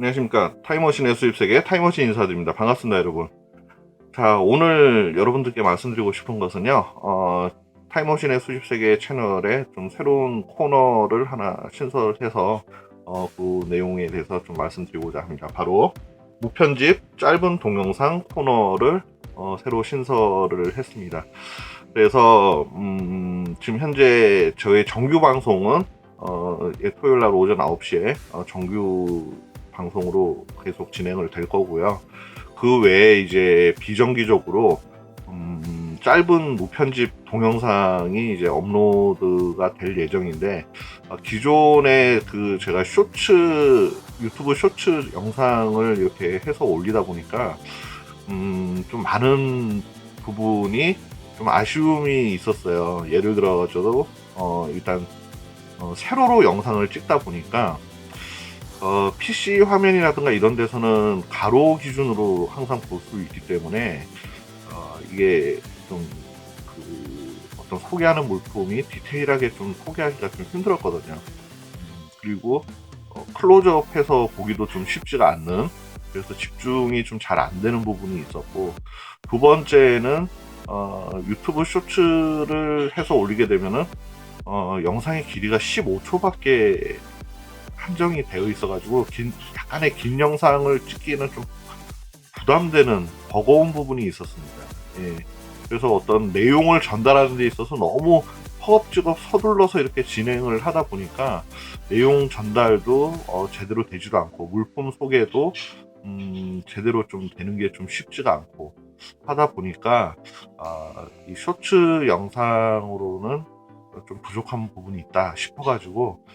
안녕하십니까. 타임머신의 수입세계 타임머신 인사드립니다. 반갑습니다, 여러분. 자, 오늘 여러분들께 말씀드리고 싶은 것은요, 타임머신의 수입세계 채널에 좀 새로운 코너를 하나 신설해서, 그 내용에 대해서 좀 말씀드리고자 합니다. 바로, 무편집 짧은 동영상 코너를, 새로 신설을 했습니다. 그래서, 지금 현재 저의 정규 방송은, 토요일날 오전 9시에, 정규 방송으로 계속 진행을 될 거고요. 그 외에 이제 비정기적으로 짧은 무편집 동영상이 이제 업로드가 될 예정인데, 기존에 그 제가 유튜브 쇼츠 영상을 이렇게 해서 올리다 보니까 좀 많은 부분이 좀 아쉬움이 있었어요. 예를 들어서도 일단 세로로 영상을 찍다 보니까 PC 화면이라든가 이런 데서는 가로 기준으로 항상 볼 수 있기 때문에 이게 좀 어떤 소개하는 물품이 디테일하게 좀 소개하기가 좀 힘들었거든요. 그리고 클로즈업해서 보기도 좀 쉽지가 않는, 그래서 집중이 좀 잘 안 되는 부분이 있었고, 두 번째는 유튜브 쇼츠를 해서 올리게 되면은 영상의 길이가 15초밖에 한정이 되어 있어가지고 약간의 긴 영상을 찍기는 좀 부담되는 버거운 부분이 있었습니다. 예. 그래서 어떤 내용을 전달하는 데 있어서 너무 허겁지겁 서둘러서 이렇게 진행을 하다 보니까 내용 전달도 제대로 되지도 않고, 물품 소개도 제대로 좀 되는 게 좀 쉽지가 않고 하다 보니까 이 쇼츠 영상으로는 좀 부족한 부분이 있다 싶어가지고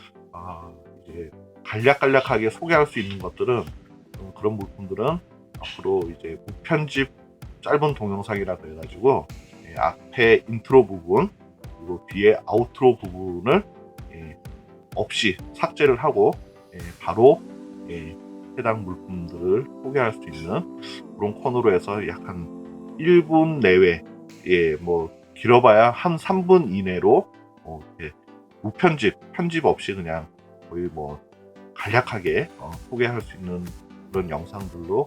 이제 간략간략하게 소개할 수 있는 것들은, 그런 물품들은 앞으로 이제 무편집 짧은 동영상이라고 해가지고 앞에 인트로 부분 그리고 뒤에 아우트로 부분을 없이 삭제를 하고 바로 해당 물품들을 소개할 수 있는 그런 코너로 해서 약 한 1분 내외, 뭐 길어봐야 한 3분 이내로 편집 없이 그냥 거의 뭐 간략하게 소개할 수 있는 그런 영상들로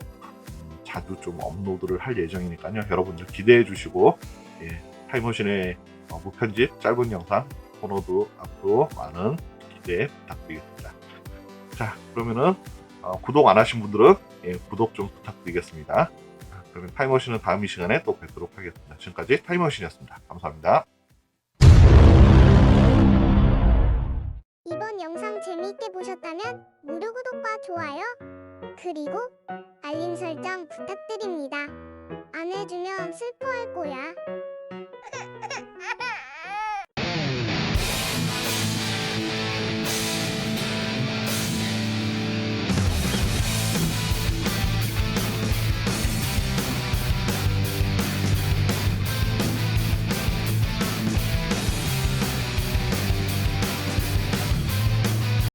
자주 좀 업로드를 할 예정이니까요. 여러분들 기대해 주시고, 타임머신의 무편집 짧은 영상 코너도 앞으로 많은 기대 부탁드리겠습니다. 자, 그러면은 구독 안 하신 분들은 구독 좀 부탁드리겠습니다. 그러면 타임머신은 다음 이 시간에 또 뵙도록 하겠습니다. 지금까지 타임머신이었습니다. 감사합니다. 이번 영상 재미있게 보셨다면 무료 구독과 좋아요, 그리고 알림 설정 부탁드립니다. 안 해주면 슬퍼할 거야.